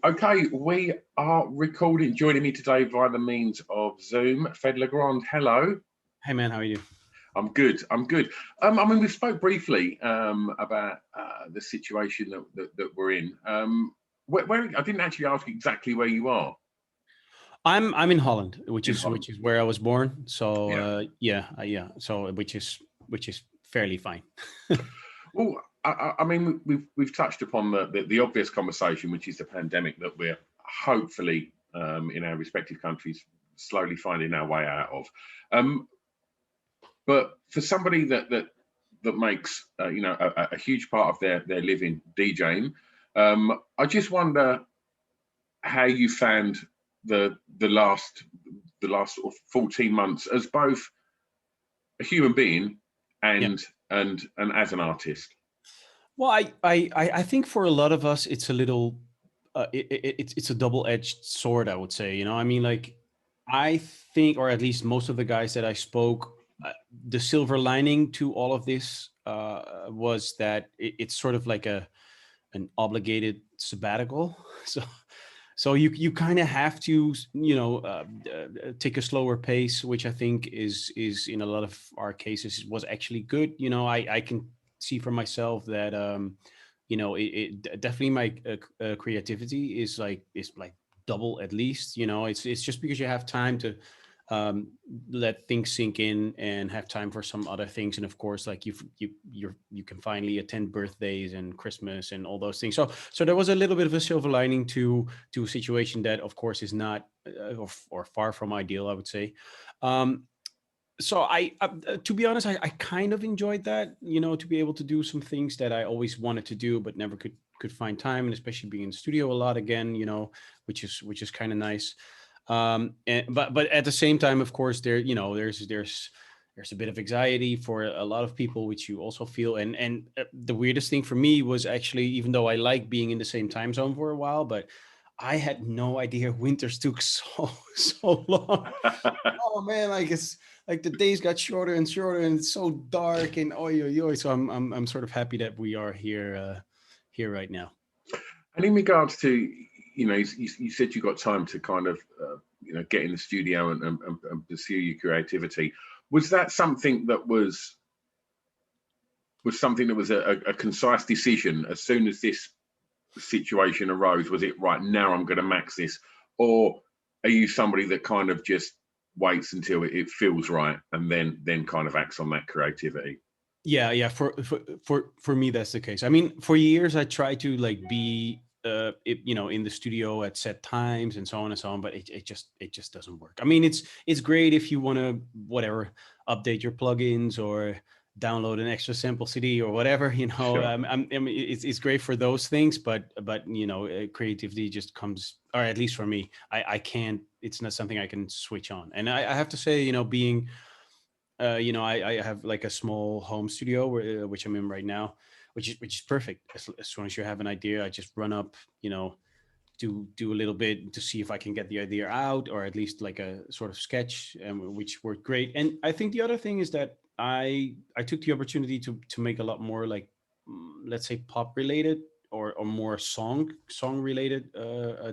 Okay, we are recording. Joining me today via the means of Zoom, Fedde hello. Hey man, how are you? I'm good. I'm good. We spoke briefly about the situation that we're in. Where I didn't actually ask exactly where you are. I'm in Holland, which In is Holland. which is where I was born. So Yeah. yeah. So which is fairly fine. Well, we've touched upon the obvious conversation, which is the pandemic that we're hopefully in our respective countries slowly finding our way out of. But for somebody that makes a huge part of their living DJing, I just wonder how you found the last sort of 14 months as both a human being Yeah. and as an artist. Well, I think for a lot of us, it's a little, it's a double-edged sword, I would say. I mean, like, I think, or at least most of the guys that I spoke, the silver lining to all of this was that it's sort of like an obligated sabbatical. So you kind of have to take a slower pace, which I think is in a lot of our cases was actually good. I can see for myself that it definitely my creativity is like double at least. It's just because you have time to let things sink in and have time for some other things, and of course, like you can finally attend birthdays and Christmas and all those things. So there was a little bit of a silver lining to a situation that of course is not or far from ideal, I would say. So to be honest, I kind of enjoyed that, to be able to do some things that I always wanted to do but never could find time, and especially being in the studio a lot again, which is kind of nice. But at the same time, of course, there's a bit of anxiety for a lot of people, which you also feel. And the weirdest thing for me was actually, even though I like being in the same time zone for a while, but I had no idea winters took so long. Oh man, like it's like the days got shorter and shorter, and it's so dark and oi oi oi. So I'm sort of happy that we are here right now. And in regards to, you said you got time to kind of, get in the studio and pursue your creativity. Was that something that was a concise decision as soon as this situation arose? Was it right now I'm going to max this, or are you somebody that kind of just waits until it feels right and then kind of acts on that creativity? Yeah. For me, that's the case. I mean, for years I tried to like be in the studio at set times and so on and so on, but it just doesn't work. I mean, it's great if you want to whatever update your plugins or download an extra sample CD or whatever. Sure. I mean, it's great for those things, but creativity just comes, or at least for me, I can't. It's not something I can switch on, and I have to say, being I have like a small home studio which I'm in right now, which is perfect. As soon as you have an idea, I just run up, do a little bit to see if I can get the idea out, or at least like a sort of sketch, which worked great. And I think the other thing is that I took the opportunity to make a lot more like, let's say, pop related or more song related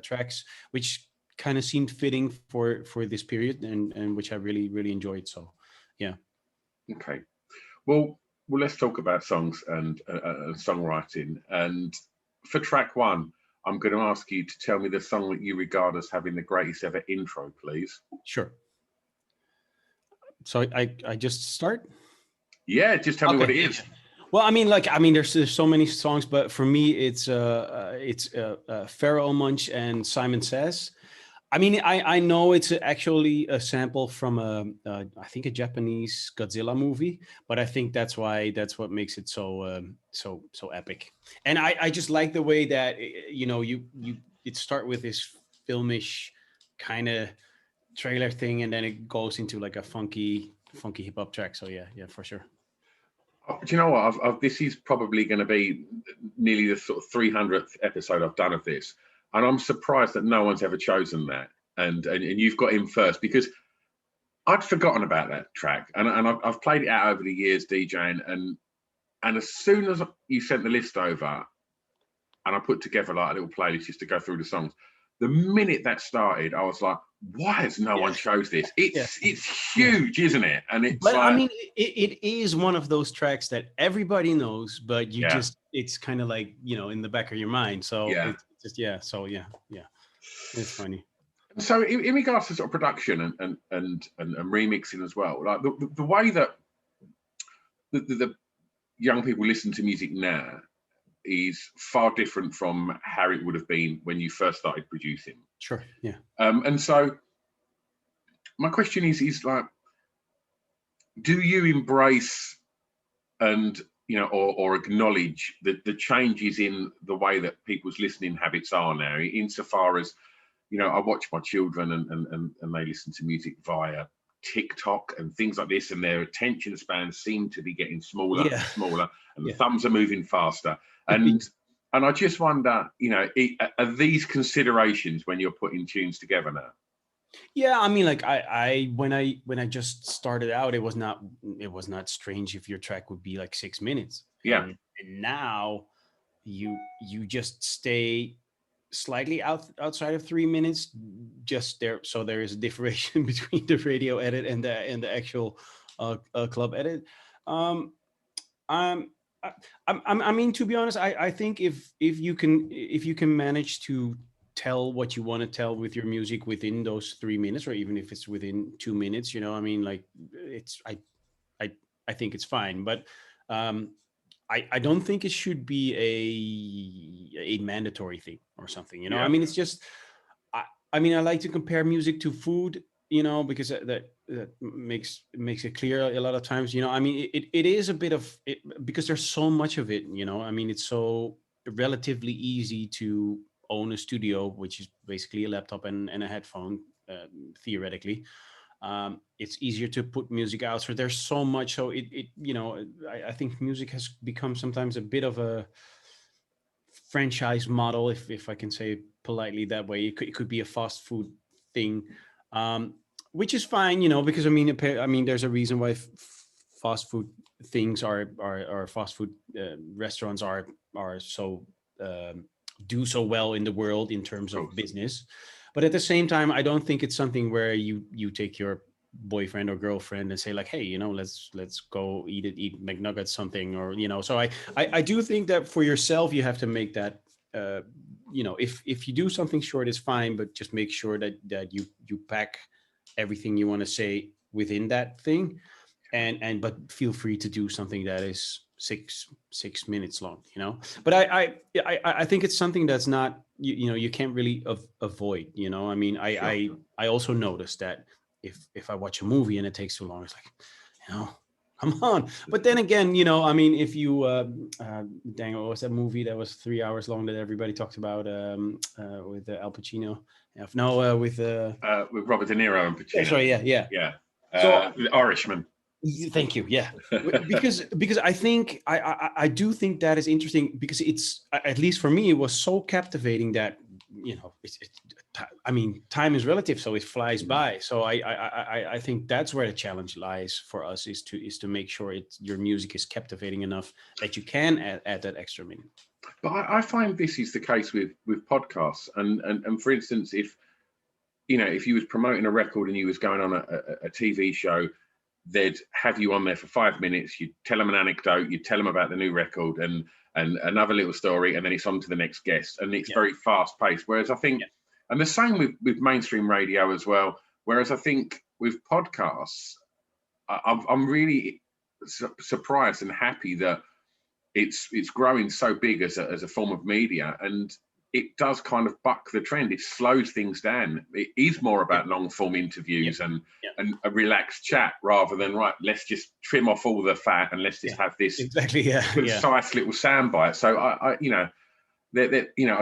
tracks, which kind of seemed fitting for this period, and which I really enjoyed. So yeah. Okay. Well, let's talk about songs and songwriting. And for track one, I'm going to ask you to tell me the song that you regard as having the greatest ever intro, please. Sure. So I just start. Yeah, just tell me what Okay. it Yeah. is. Well, I mean, there's so many songs, but for me, it's Pharaoh Munch and Simon Says. I mean, I know it's actually a sample from I think a Japanese Godzilla movie, but I think that's what makes it so epic. And I just like the way that you it start with this filmish kind of trailer thing, and then it goes into like a funky hip hop track. So yeah, for sure. Do you know what? this is probably going to be nearly the sort of 300th episode I've done of this, and I'm surprised that no one's ever chosen that. And you've got him first, because I'd forgotten about that track, and I've played it out over the years DJing, and as soon as you sent the list over, and I put together like a little playlist just to go through the songs. The minute that started, I was like, why has no one chose this? It's huge, isn't it? And it's but like, I mean, it is one of those tracks that everybody knows, but you just, it's kind of like, in the back of your mind. So it's just, it's funny. So in regards to sort of production and remixing as well, like the way that the young people listen to music now is far different from how it would have been when you first started producing. Sure. Yeah. And so my question is like, do you embrace and or acknowledge the changes in the way that people's listening habits are now, insofar as I watch my children and they listen to music via TikTok and things like this, and their attention spans seem to be getting smaller and smaller, and the thumbs are moving faster. And I just wonder, are these considerations when you're putting tunes together now? Yeah, I mean, like when I just started out, it was not strange if your track would be like 6 minutes. Yeah. And now you just stay slightly outside of 3 minutes, just there. So there is a differentiation between the radio edit and the actual club edit. I mean, to be honest, I think if you can manage to tell what you want to tell with your music within those 3 minutes, or even if it's within 2 minutes, I mean, like it's I think it's fine, but I don't think it should be a mandatory thing or something. I mean, it's just I mean, I like to compare music to food, because that makes it clear a lot of times. I mean, it is a bit of it, because there's so much of it. I mean, it's so relatively easy to own a studio, which is basically a laptop and a headphone, theoretically. It's easier to put music out. So there's so much. So I think music has become sometimes a bit of a franchise model, if I can say it politely that way. It could be a fast food thing, which is fine, because I mean, there's a reason why fast food things are fast food restaurants are so do so well in the world in terms of business. But at the same time, I don't think it's something where you take your boyfriend or girlfriend and say like, hey, let's go eat McNuggets something, or so I do think that for yourself you have to make that if you do something short, it's fine, but just make sure that you pack everything you want to say within that thing, but feel free to do something that is 6 minutes long, but I think it's something that's not you can't really avoid. I mean, I also noticed that if I watch a movie and it takes too long, it's like, come on. But then again, I mean, if you dang, what was that movie that was 3 hours long that everybody talks about, with Al Pacino? With Robert De Niro and Pacino. Sorry, yeah. So Irishman. Thank you. Yeah, because I think I do think that is interesting, because it's, at least for me, it was so captivating that I mean, time is relative, so it flies by. So I think that's where the challenge lies for us, is to make sure your music is captivating enough that you can add that extra minute. But I find this is the case with podcasts, and for instance, if you was promoting a record and you was going on a TV show, they'd have you on there for 5 minutes. You'd tell them an anecdote, you'd tell them about the new record and another little story, and then it's on to the next guest, and it's very fast paced. Whereas I think, and the same with mainstream radio as well. Whereas I think with podcasts, I'm really surprised and happy that it's growing so big as a form of media, and it does kind of buck the trend. It slows things down. It is more about long form interviews and a relaxed chat, rather than let's just trim off all the fat and let's just have this concise little soundbite. So I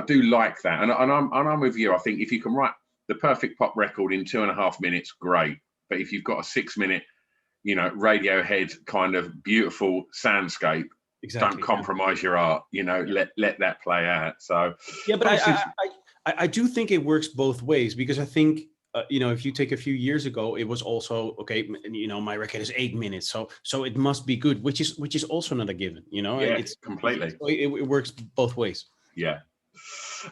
do like that, and I'm with you. I think if you can write the perfect pop record in 2.5 minutes, great. But if you've got a 6 minute, Radiohead kind of beautiful soundscape, don't compromise your art. Let that play out. So but I do think it works both ways, because I think if you take a few years ago, it was also okay. My record is 8 minutes, so it must be good, which is also not a given. It's completely. It works both ways. Yeah.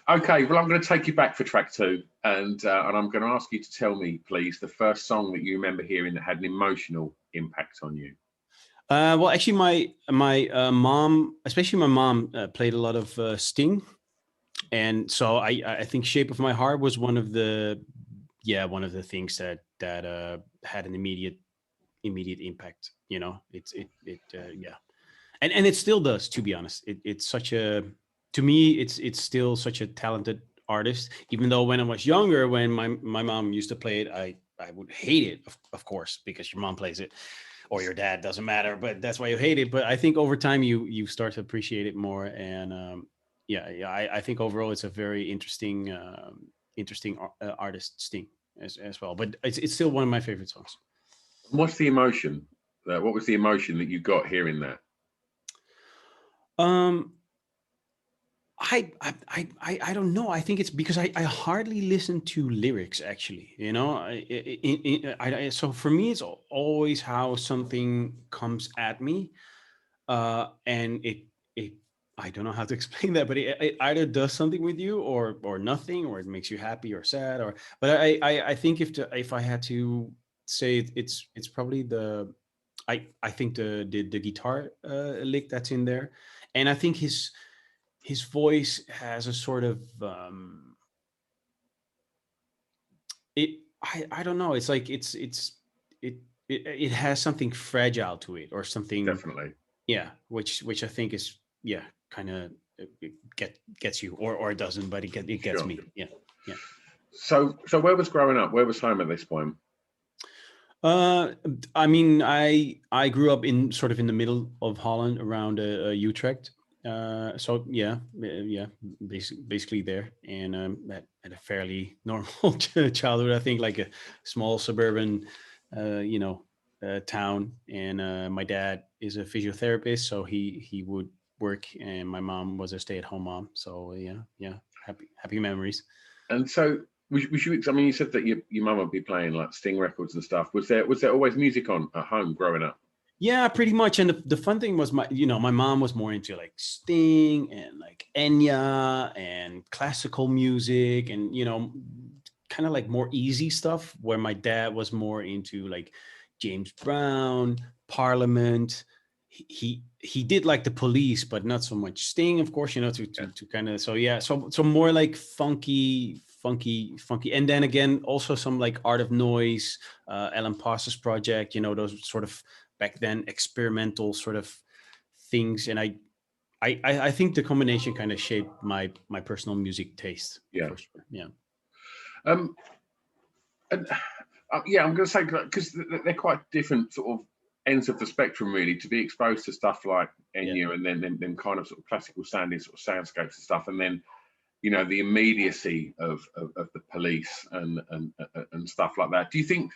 Okay, well, I'm going to take you back for track two, and I'm going to ask you to tell me, please, the first song that you remember hearing that had an emotional impact on you. Well, actually, my mom, especially my mom, played a lot of Sting, and so I think "Shape of My Heart" was one of the things that had an immediate impact. You know, yeah, and it still does. To be honest, it's such a to me it's still such a talented artist. Even though when I was younger, when my mom used to play it, I would hate it, of course, because your mom plays it or your dad, doesn't matter. But that's why you hate it. But I think over time you start to appreciate it more, and yeah, I think overall it's a very interesting artist, Sting, as well. But it's still one of my favorite songs. What's the emotion? What was the emotion that you got hearing that? Um, I don't know. I think it's because I hardly listen to lyrics actually. You know, so for me it's always how something comes at me, and it I don't know how to explain that, but it either does something with you or nothing, or it makes you happy or sad, or but I think if I had to say it, it's probably I think the guitar lick that's in there, and I think his voice has a sort of I don't know, it's like it it has something fragile to it or something, Definitely. yeah, which I think is, yeah, kind of gets you, or it doesn't, but it gets Sure. me, yeah, yeah. So where was growing up? Where was home at this point? uh I mean, I grew up in sort of in the middle of Holland, around Utrecht. So yeah, yeah, basically there, and had a fairly normal childhood. I think, like a small suburban, you know, town. And my dad is a physiotherapist, so he would work, and my mom was a stay-at-home mom. So yeah, yeah, happy memories. And so was you? I mean, you said that your mum would be playing like Sting records and stuff. Was there always music on at home growing up? Yeah, pretty much. And the fun thing was, my mom was more into like Sting and like Enya and classical music, and kind of like more easy stuff, where my dad was more into like James Brown, Parliament. He did like the Police, but not so much Sting, of course, Yeah. to kind of, so yeah, so more like funky. And then again, also some like Art of Noise, Alan Parsons Project, those sort of back then experimental sort of things. And I think the combination kind of shaped my personal music taste, Yeah. for sure. Yeah. Um. And yeah, I'm going to say, because they're quite different sort of ends of the spectrum, really. To be exposed to stuff like Yeah. Enya, and then kind of sort of classical sounding sort of soundscapes and stuff, and then the immediacy of the Police and stuff like that. Do you think,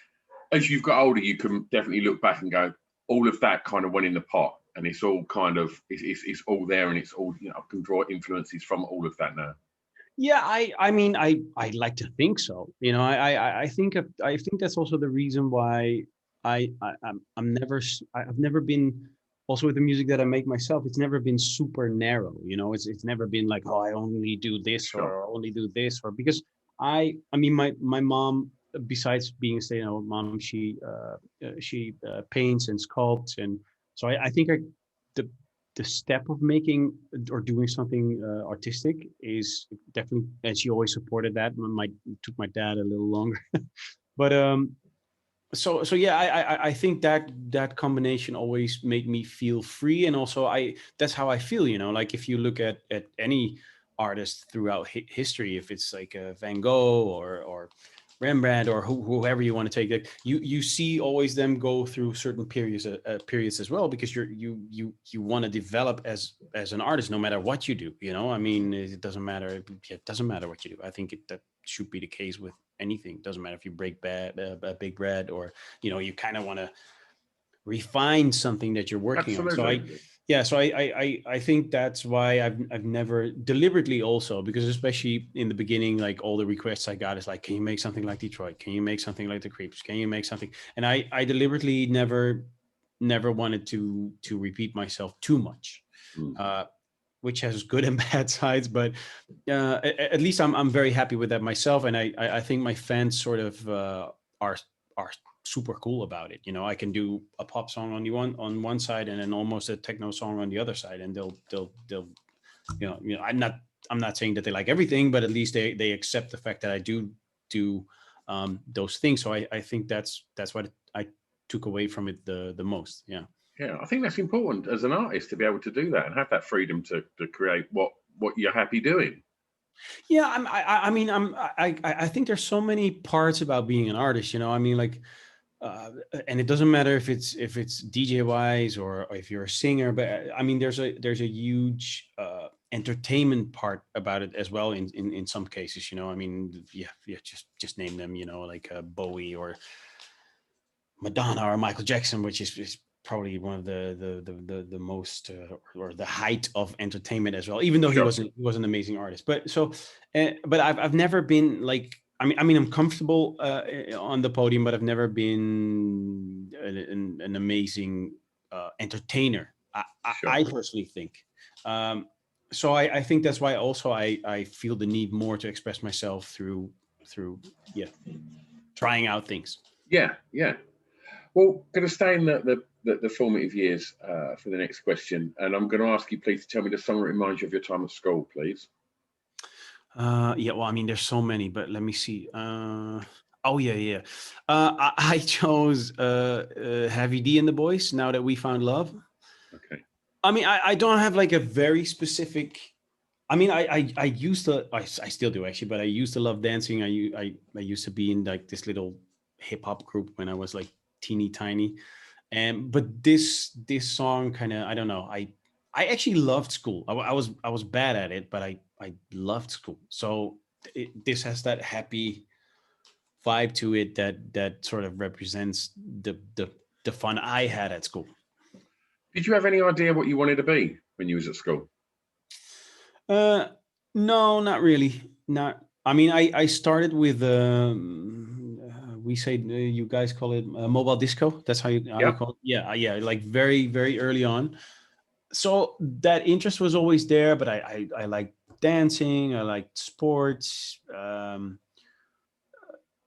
as you've got older, you can definitely look back and go, all of that kind of went in the pot, and it's all kind of it's all there, and it's all, I can draw influences from all of that now. Yeah, I mean, I like to think so. I think that's also the reason why I'm never I've never been, also with the music that I make myself. It's never been super narrow. It's never been like, oh, I only do this Sure. or only do this, or because I mean, my mom, besides being a stay-at-home mom, she paints and sculpts, and so I think the the step of making or doing something artistic is definitely, and she always supported that. Took my dad a little longer, but so yeah, I think that combination always made me feel free, and also that's how I feel. Like if you look at any artist throughout history, if it's like Van Gogh or Rembrandt, or whoever you want to take it, you see always them go through certain periods as well, because you want to develop as an artist, no matter what you do. I mean, it doesn't matter. It doesn't matter what you do. I think that should be the case with anything. It doesn't matter if you break big bread, or you kind of want to refine something that you're working on. So Absolutely. I think that's why I've never deliberately, also because especially in the beginning, like all the requests I got is like, can you make something like Detroit? Can you make something like the Creeps? Can you make something? And I deliberately never wanted to repeat myself too much. Mm. which has good and bad sides, but at least I'm very happy with that myself, and I think my fans sort of are are super cool about it. You know, I can do a pop song on one side and then almost a techno song on the other side, and they'll I'm not saying that they like everything, but at least they accept the fact that I do those things. So I think that's what I took away from it the most. Yeah. Yeah, I think that's important as an artist to be able to do that and have that freedom to create what you're happy doing. Yeah, I mean, I think there's so many parts about being an artist. You know, I mean, like, and it doesn't matter if it's DJ wise or if you're a singer, but I mean, there's a huge entertainment part about it as well. In some cases, you know, I mean, yeah, just name them. You know, like Bowie or Madonna or Michael Jackson, which is probably one of the most or the height of entertainment as well. Even though Sure. he was an amazing artist, but so but I've never been like I mean I'm comfortable on the podium, but I've never been an amazing entertainer. Sure. I personally think. So I think that's why also I feel the need more to express myself through yeah trying out things. Yeah, yeah. Well, going to stay in the formative years for the next question, and I'm going to ask you, please, to tell me the song that reminds you of your time at school, please. Yeah, well, I mean, there's so many, but let me see. Oh yeah, yeah. I chose Heavy D and the Boys. Now that we found love. Okay. I mean, I don't have like a very specific. I mean, I used to, I still do actually, but I used to love dancing. I used to be in like this little hip hop group when I was like teeny tiny, and but this song kind of I don't know. I actually loved school. I was bad at it, but I loved school. So this has that happy vibe to it that sort of represents the fun I had at school. Did you have any idea what you wanted to be when you was at school? Uh, no, not really. Not. I mean, I started with we say you guys call it mobile disco. That's how you Yep. call it. Yeah, yeah. Like very early on. So that interest was always there, but I like dancing. I like sports.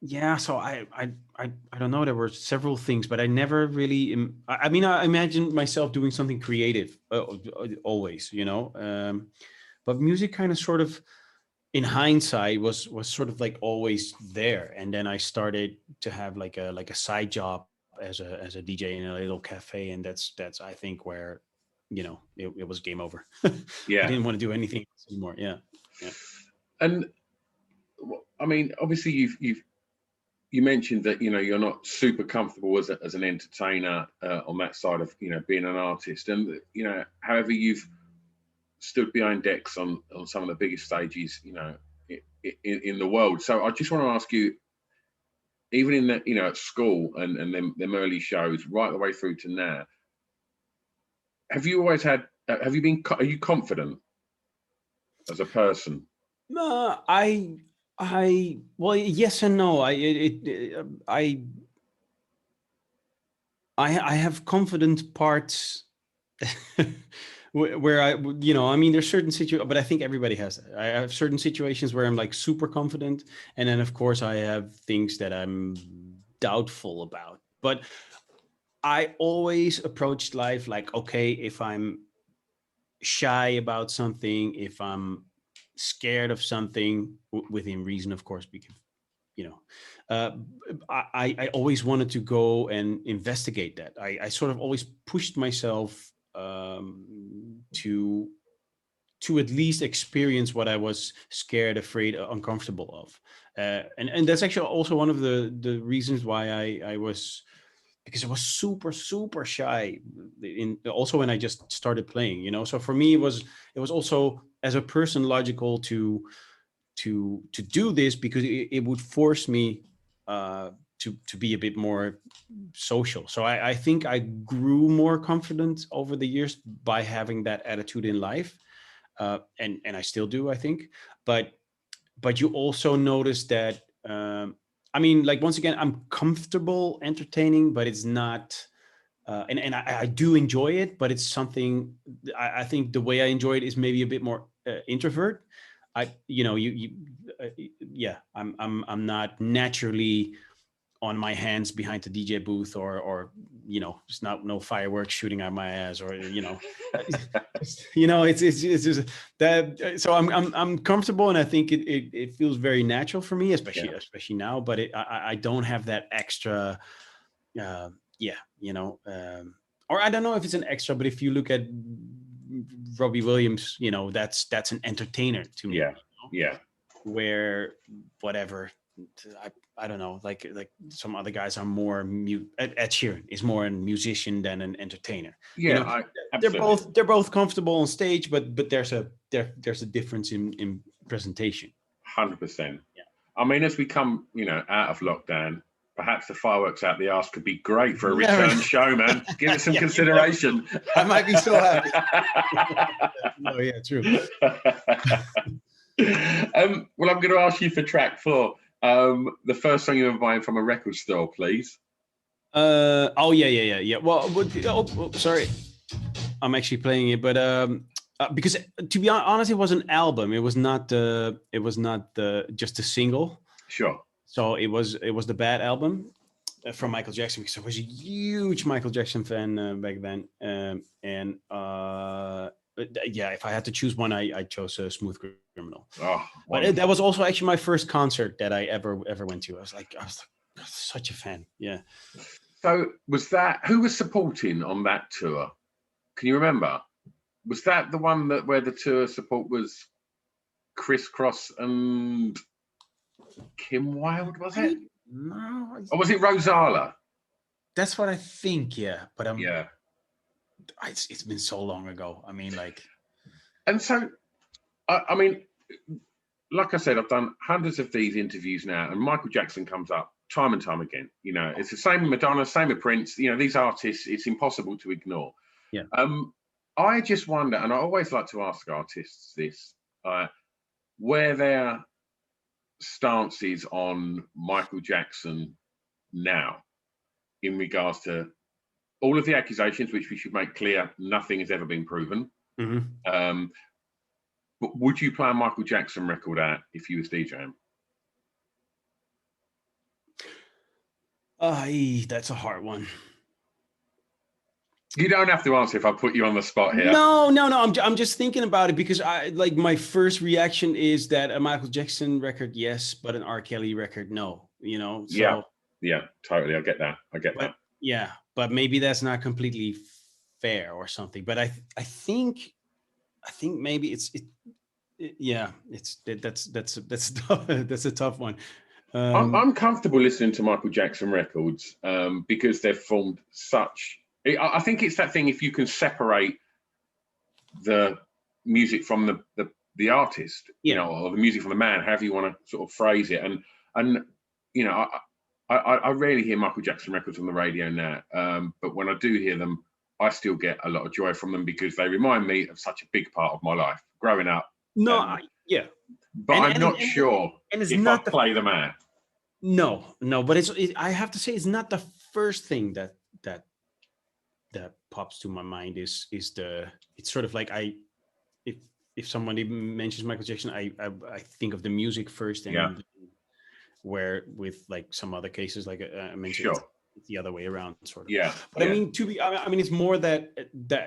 Yeah. So I don't know. There were several things, but I never really. I mean, I imagined myself doing something creative always. You know. But music kind of sort of in hindsight was sort of like always there, and then I started to have like a side job as a DJ in a little cafe, and that's I think where it was game over. I Yeah. didn't want to do anything else anymore. Yeah. Yeah. And I mean, obviously, you mentioned that you're not super comfortable as an entertainer on that side of being an artist, and however you've stood behind decks on some of the biggest stages in the world. So I just want to ask you, even in the at school and them early shows right the way through to now, have you always had have you been are you confident as a person? No, I well, yes and no. I have confident parts where I mean, there's certain situations, but I think everybody has that. I have certain situations where I'm like super confident, and then of course I have things that I'm doubtful about. But I always approached life like, okay, if I'm shy about something, if I'm scared of something, within reason, of course, because you know uh, I always wanted to go and investigate that. I sort of always pushed myself to at least experience what I was scared, afraid, uncomfortable of, and that's actually also one of the reasons why I was, because I was super shy in also when I just started playing, so for me it was also as a person logical to do this, because it would force me to be a bit more social. So I think I grew more confident over the years by having that attitude in life, and I still do, I think. But you also notice that I mean, like, once again, I'm comfortable entertaining, but it's not and I do enjoy it, but it's something I think the way I enjoy it is maybe a bit more introvert. Yeah, I'm not naturally on my hands behind the DJ booth, or just no fireworks shooting out my ass, or it's just that. So I'm comfortable, and I think it feels very natural for me, especially now. But I don't have that extra, yeah, or I don't know if it's an extra, but if you look at Robbie Williams, that's an entertainer to me. Yeah. Where whatever. I don't know, like some other guys are more Ed Sheeran is more a musician than an entertainer. Yeah, they're both comfortable on stage, but there's a difference in presentation. 100%. Yeah. I mean, as we come, out of lockdown, perhaps the fireworks out the arse could be great for a return show, man. Give it some consideration. I might be so happy. Oh yeah, true. Well, I'm going to ask you for track 4. The first song you were buying from a record store, please. Oh yeah. Well, sorry, I'm actually playing it, but because to be honest, it was an album. It was not just a single. Sure. So it was the Bad album from Michael Jackson, because I was a huge Michael Jackson fan back then. And yeah, if I had to choose one, I chose Smooth Criminal. Oh, but that was also actually my first concert that I ever went to. I was such a fan. Yeah. So who was supporting on that tour? Can you remember? Was that the one where the tour support was Criss Cross and Kim Wilde, was it? No. Or was it Rosala? That's what I think, yeah. But yeah. It's been so long ago. I mean, and so I mean, like I said, I've done hundreds of these interviews now, and Michael Jackson comes up time and time again. It's the same with Madonna, same with Prince. These artists, it's impossible to ignore. Yeah. I just wonder, and I always like to ask artists this, where their stance is on Michael Jackson now, in regards to all of the accusations, which we should make clear, nothing has ever been proven. Mm-hmm. But would you play a Michael Jackson record out if you was DJing? That's a hard one. You don't have to answer if I put you on the spot here. No. I'm just thinking about it, because my first reaction is that a Michael Jackson record, yes, but an R. Kelly record, no. So, yeah, totally. I get that. That. Yeah, but maybe that's not completely fair or something. But I think maybe that's a tough one. I'm comfortable listening to Michael Jackson records because they've formed such. I think it's that thing, if you can separate the music from the artist, or the music from the man, however you want to sort of phrase it. And I rarely hear Michael Jackson records on the radio now, but when I do hear them, I still get a lot of joy from them, because they remind me of such a big part of my life growing up. Yeah. But I'm not sure if I play them out. No, but I have to say, it's not the first thing that pops to my mind. It's sort of like if somebody mentions Michael Jackson, I think of the music first, and where with like some other cases, like I mentioned, it's the other way around, sort of. Yeah. But I mean, it's more that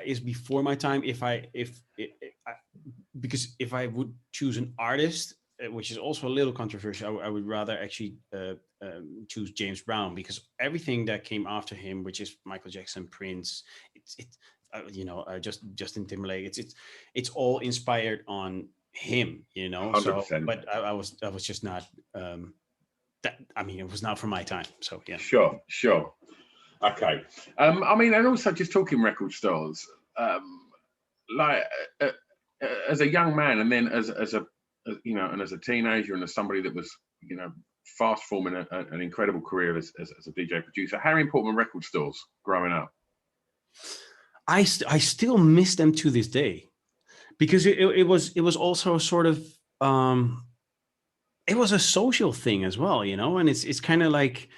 is before my time. Because if I would choose an artist, which is also a little controversial, I would rather actually choose James Brown, because everything that came after him, which is Michael Jackson, Prince, Justin Timberlake, it's all inspired on him, 100%. So, but I was just not it was not for my time. So yeah. Sure. Okay. I mean, and also just talking record stores, as a young man, and then as a teenager, and as somebody that was fast forming an incredible career as a DJ producer, how important were record stores growing up? I still miss them to this day, because it was also sort of it was a social thing as well, and it's kind of like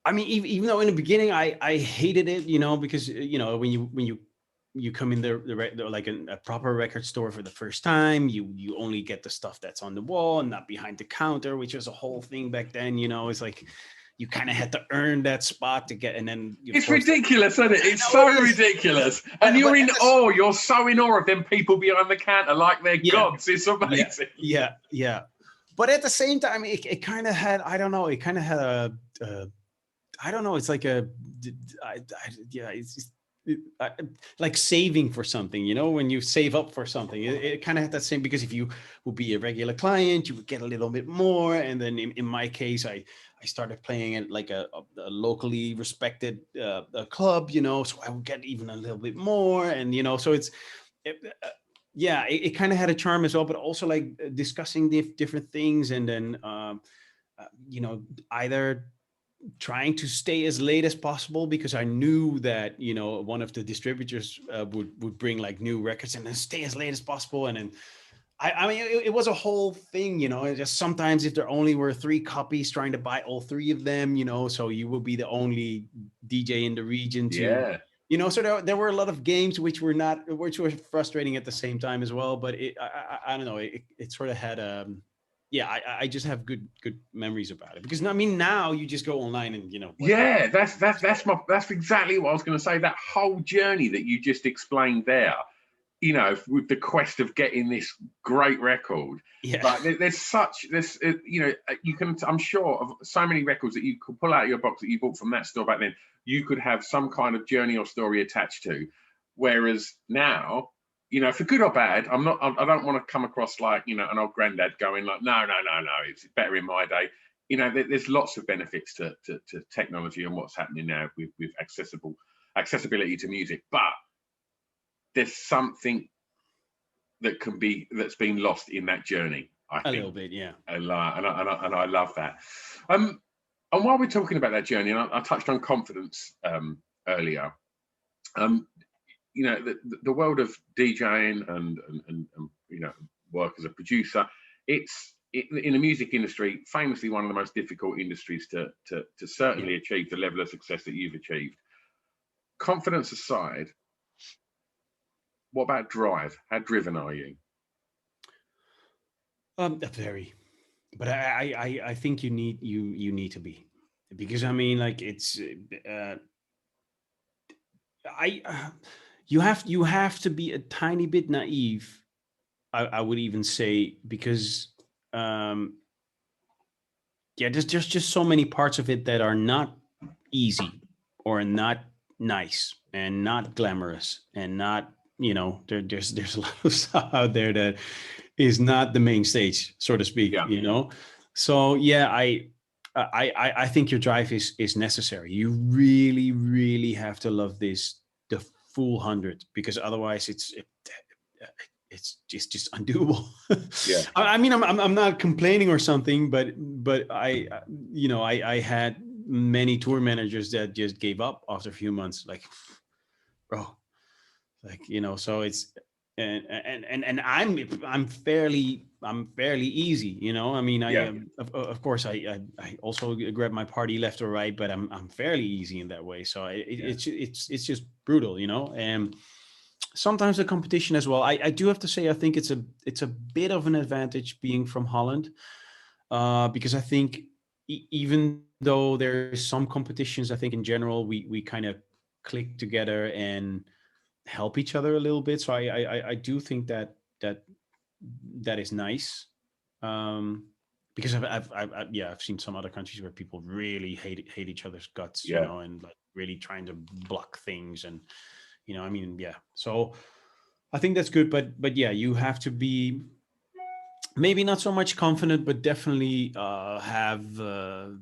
I mean, even though in the beginning I hated it, because when you come in like a proper record store for the first time, you only get the stuff that's on the wall and not behind the counter, which was a whole thing back then. It's like you kind of had to earn that spot to get, and then it's ridiculous, isn't it? It's so ridiculous, and you're in awe. You're so in awe of them people behind the counter, like they're gods. It's amazing. Yeah. But at the same time, it kind of had, I don't know, it kind of had I don't know. It's like it's like saving for something, when you save up for something, it kind of had that same, because if you would be a regular client, you would get a little bit more. And then in my case, I started playing at like a locally respected club, so I would get even a little bit more. And, so it kind of had a charm as well, but also like discussing different things. And then, either trying to stay as late as possible, because I knew that one of the distributors would bring like new records, and then stay as late as possible. And then I mean it was a whole thing, just sometimes if there only were 3 copies, trying to buy all 3 of them, so you will be the only DJ in the region to so there were a lot of games which were frustrating at the same time as well. But I don't know, it sort of had I just have good memories about it, because I mean now you just go online and Yeah, that's exactly what I was going to say. That whole journey that you just explained there, with the quest of getting this great record. Like you can, I'm sure of so many records that you could pull out of your box that you bought from that store back then, you could have some kind of journey or story attached to. Whereas now, for good or bad, I don't want to come across like, an old granddad going like, no, it's better in my day. There's lots of benefits to technology and what's happening now with accessibility to music, but there's something that's been lost in that journey, I think. A little bit, yeah. And I love that. And while we're talking about that journey, and I touched on confidence earlier, the world of DJing and work as a producer, it's in the music industry, famously one of the most difficult industries to certainly achieve the level of success that you've achieved. Confidence aside, what about drive? How driven are you? Very, but I think you need to be, because I mean, like it's you have to be a tiny bit naive. I would even say, because there's just so many parts of it that are not easy, or not nice, and not glamorous, and not there's a lot of stuff out there that is not the main stage, so to speak. So I think your drive is necessary. You really, really have to love the full 100, because otherwise it's just undoable. I mean, I'm not complaining or something, but I had many tour managers that just gave up after a few months, like, bro, like, so it's and I'm fairly easy, I mean, of course I also grab my party left or right, but I'm fairly easy in that way. So it's just brutal, and sometimes the competition as well. I do have to say, I think it's a bit of an advantage being from Holland, because I think even though there's some competitions, I think in general we kind of click together and help each other a little bit. So I do think that is nice, because I've seen some other countries where people really hate each other's guts, and like really trying to block things, and I mean, so I think that's good, but you have to be maybe not so much confident, but definitely have a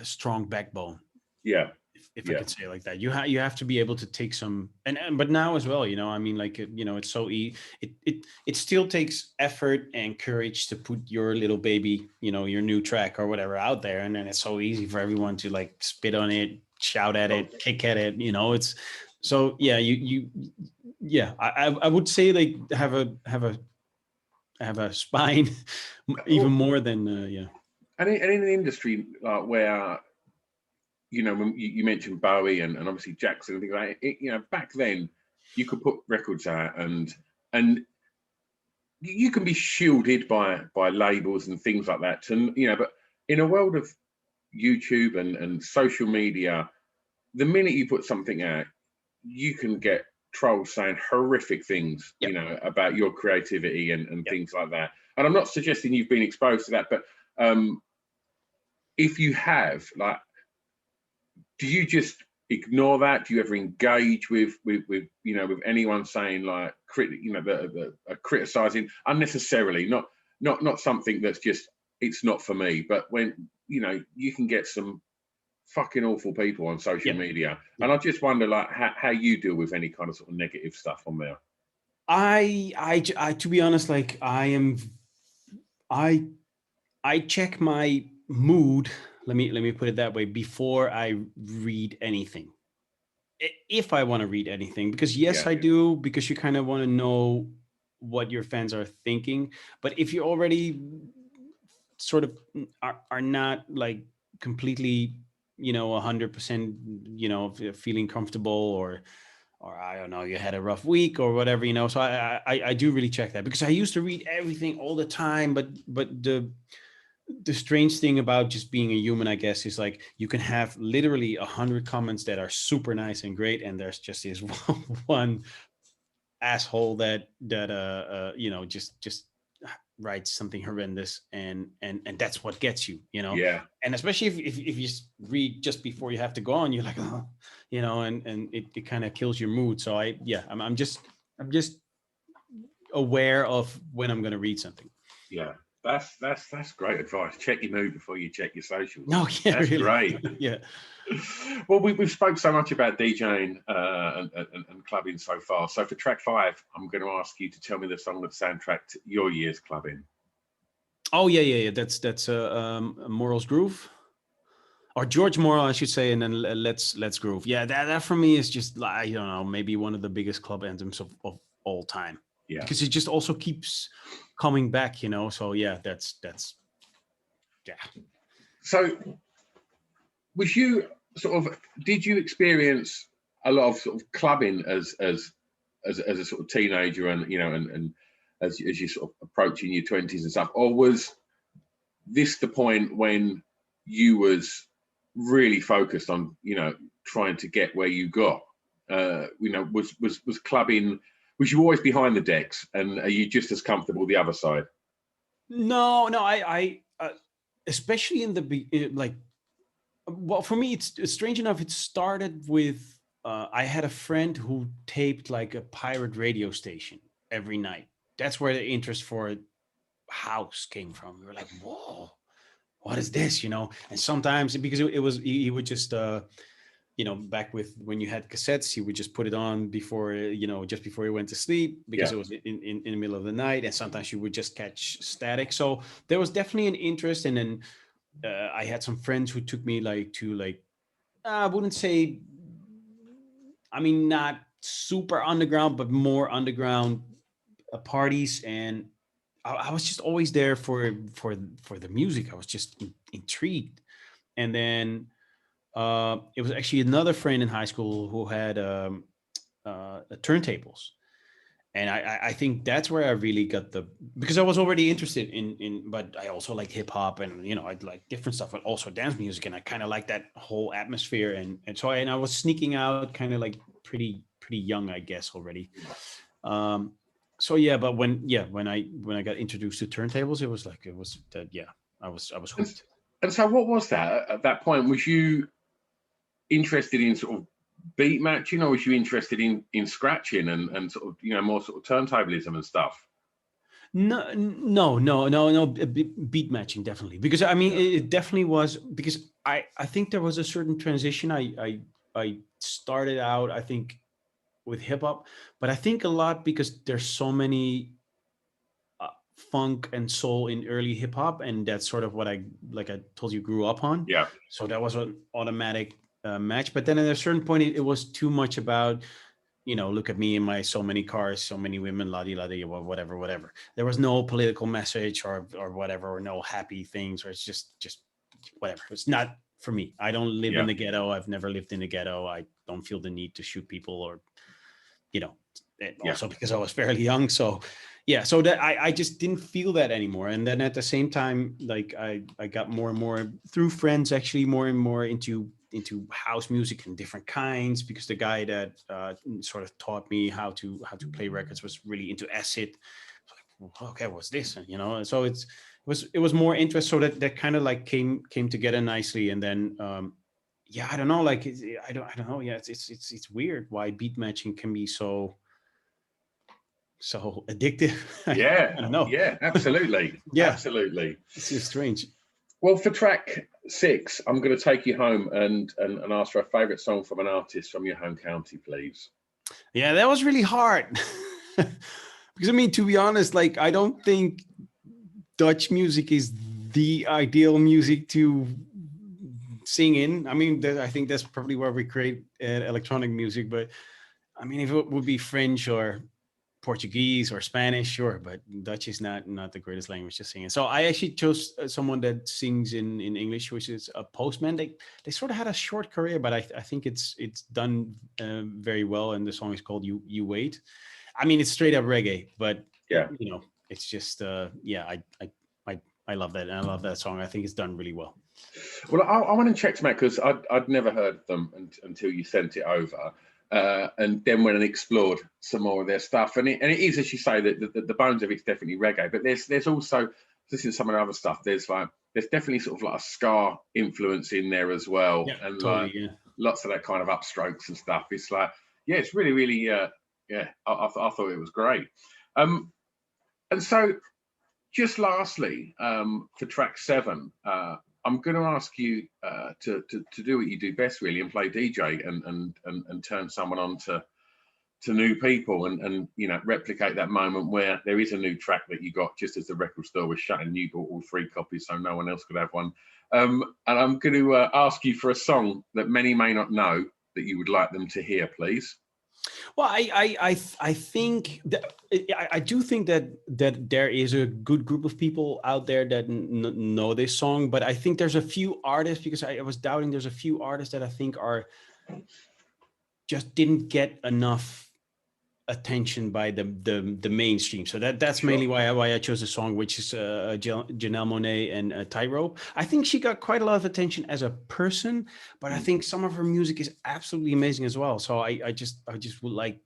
strong backbone. If I could say it like that, you have to be able to take some, but now as well, I mean, like, it's so easy. It still takes effort and courage to put your little baby, your new track or whatever out there, and then it's so easy for everyone to like spit on it, shout at it, kick at it. It's so I would say like have a spine even more than. And in an industry where you know, when you mentioned Bowie and obviously Jackson and things like that, you know, back then you could put records out and you can be shielded by labels and things like that. And you know, but in a world of YouTube and social media, the minute you put something out, you can get trolls saying horrific things, Yep. you know, about your creativity and Yep. things like that. And I'm not suggesting you've been exposed to that, but if you have, like, do you just ignore that? Do you ever engage with you know, with anyone saying like you know, the criticizing unnecessarily, not something that's just, it's not for me, but when you know you can get some fucking awful people on social Yep. media, Yep. and I just wonder like how you deal with any kind of sort of negative stuff on there. I to be honest, like I check my mood. Let me put it that way before I read anything. If I want to read anything, because yes, Yeah, I do, because you kind of want to know what your fans are thinking. But if you already sort of are not like completely, 100%, feeling comfortable, or I don't know, you had a rough week or whatever, So I do really check that, because I used to read everything all the time, but the strange thing about just being a human, I guess, is like you can have literally 100 comments that are super nice and great, and there's just this one asshole that just writes something horrendous, and that's what gets you. yeah, And especially if you read just before you have to go on, you're like, oh, and it kind of kills your mood. So I'm just aware of when I'm going to read something. yeah. That's great advice. Check your mood before you check your socials. No, yeah, That's really. great. Yeah. Well, we've spoke so much about DJing and clubbing so far. So for track 5, I'm going to ask you to tell me the song that soundtracked your year's clubbing. Oh yeah. That's Moral's Groove, or George Morel, I should say, and then Let's Groove. Yeah, that for me is just like, I don't know, maybe one of the biggest club anthems of all time. Yeah. Because it just also keeps coming back. So yeah, that's yeah. So was you sort of, did you experience a lot of sort of clubbing as a sort of teenager, and and as you sort of approaching your 20s and stuff, or was this the point when you was really focused on trying to get where you got? Was clubbing, was you always behind the decks, and are you just as comfortable the other side? No, I especially in like, well, for me, it's strange enough. It started with I had a friend who taped like a pirate radio station every night. That's where the interest for house came from. We were like, whoa, what is this? And sometimes, because it was, he would just back with when you had cassettes, he would just put it on before, just before he went to sleep, because Yeah. it was in the middle of the night, and sometimes you would just catch static. So there was definitely an interest. And then I had some friends who took me like to, like, I wouldn't say, I mean, not super underground, but more underground parties. And I was just always there for the music. I was just intrigued. And then it was actually another friend in high school who had turntables. And I think that's where I really got because I was already interested in, but I also like hip hop, and I'd like different stuff, but also dance music, and I kind of like that whole atmosphere. And I was sneaking out kind of like pretty young, I guess, already. So yeah, but when I got introduced to turntables, it was that, yeah, I was And, hooked. and so what was that at that point? Was you interested in sort of beat matching, or was you interested in scratching and sort of more sort of turntablism and stuff? No. Beat matching, definitely, because I mean Yeah. it definitely was, because I think there was a certain transition. I started out, I think, with hip hop, but I think a lot because there's so many funk and soul in early hip hop, and that's sort of what like I told you, grew up on. Yeah. So that was an automatic match. But then at a certain point, it was too much about, look at me in my so many cars, so many women, la di la di, whatever. There was no political message or whatever, or no happy things, or it's just whatever. It's not for me. I don't live Yeah. in the ghetto. I've never lived in the ghetto. I don't feel the need to shoot people, or, and Yeah. also because I was fairly young. So yeah, so that I just didn't feel that anymore. And then at the same time, like I got more and more through friends, actually more and more into house music and different kinds, because the guy that sort of taught me how to play records was really into acid. Okay, what's this? And so it was more interest, so that kind of like came together nicely. And then yeah, I don't know, like I don't know. Yeah, it's weird why beat matching can be so addictive. Yeah, I don't know. yeah, absolutely, Yeah, absolutely. it's just strange. Well, for track 6, I'm going to take you home and ask for a favourite song from an artist from your home county, please. Yeah, that was really hard. Because I mean, to be honest, like I don't think Dutch music is the ideal music to sing in. I mean, I think that's probably where we create electronic music. But I mean, if it would be French or Portuguese or Spanish, sure, but Dutch is not the greatest language to sing in. So I actually chose someone that sings in English, which is a Postman. They sort of had a short career, but I think it's done very well. And the song is called "You Wait." I mean, it's straight up reggae, but Yeah. it's just yeah, I love that. And I love that song. I think it's done really well. Well, I want to check some out, because I'd never heard of them until you sent it over. And then went and explored some more of their stuff, and it is, as you say, that the bones of it's definitely reggae, but there's also, listening to some of the other stuff, there's definitely sort of like a ska influence in there as well, Yeah, and totally. like Yeah. lots of that kind of upstrokes and stuff. It's like, yeah, it's really, really, yeah. I thought it was great. And so, just lastly, for track 7, I'm going to ask you to do what you do best, really, and play DJ and turn someone on to new people, and replicate that moment where there is a new track that you got just as the record store was shut and you bought all 3 copies so no one else could have one. And I'm going to ask you for a song that many may not know that you would like them to hear, please. Well, I think that I do think that there is a good group of people out there that know this song, but I think there's a few artists, because I was doubting, there's a few artists that I think just didn't get enough attention by the mainstream. So that's Sure. mainly why I chose the song, which is Janelle Monáe and Tyro. I think she got quite a lot of attention as a person, but I think some of her music is absolutely amazing as well. So I just would like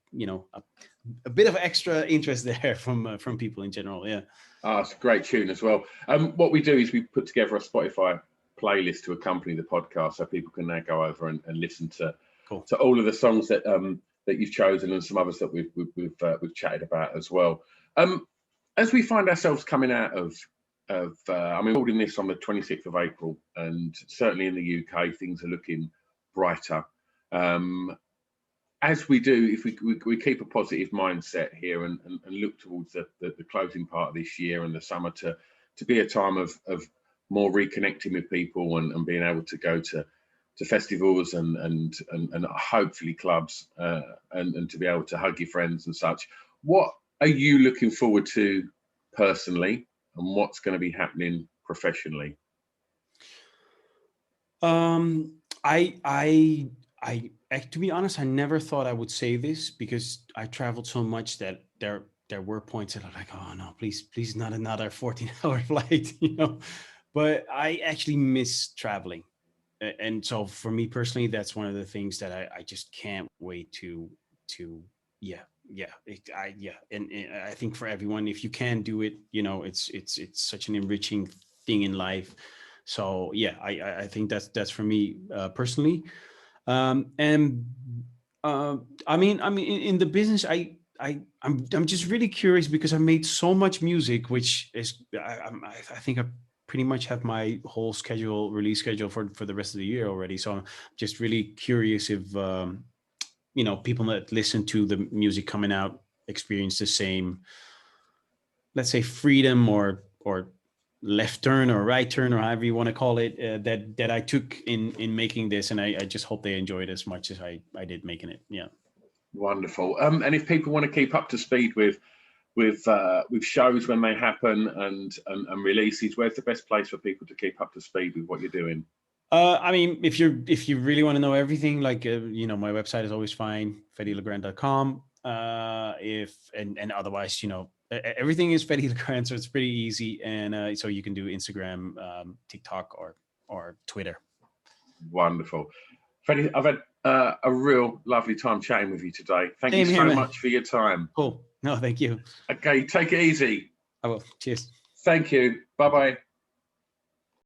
a bit of extra interest there from people in general. Yeah. It's a great tune as well. What we do is we put together a Spotify playlist to accompany the podcast, so people can now go over and listen to all of the songs that you've chosen, and some others that we've chatted about as well. As we find ourselves coming out of I mean, holding this on the 26th of April, and certainly in the UK, things are looking brighter. As we do, if we keep a positive mindset here and look towards the closing part of this year and the summer to be a time of more reconnecting with people and being able to go to festivals and hopefully clubs and to be able to hug your friends and such. What are you looking forward to personally, and what's going to be happening professionally? To be honest, I never thought I would say this, because I traveled so much that there were points that are like, oh no, please not another 14-hour flight, But I actually miss traveling. And so for me personally, that's one of the things that I just can't wait to yeah. And I think for everyone, if you can do it, it's such an enriching thing in life. So yeah, I think that's for me personally. And I mean in the business, I'm just really curious, because I made so much music, which is I think I pretty much have my whole release schedule for the rest of the year already. So I'm just really curious if people that listen to the music coming out experience the same, let's say, freedom or left turn or right turn, or however you want to call it, that I took in making this. And I just hope they enjoy it as much as I did making it. Yeah. Wonderful. And if people want to keep up to speed with shows when they happen and releases, where's the best place for people to keep up to speed with what you're doing? I mean, if you really want to know everything, like you know, my website is always fine, feddelegrand.com. And otherwise, you know, everything is Fedde Legrand, so it's pretty easy. And so you can do Instagram, TikTok, or Twitter. Wonderful. Fedde, I've had a real lovely time chatting with you today. Thank Same you here, so man. much for your time. Cool. No, thank you. Okay, take it easy. I will. Cheers. Thank you. Bye-bye.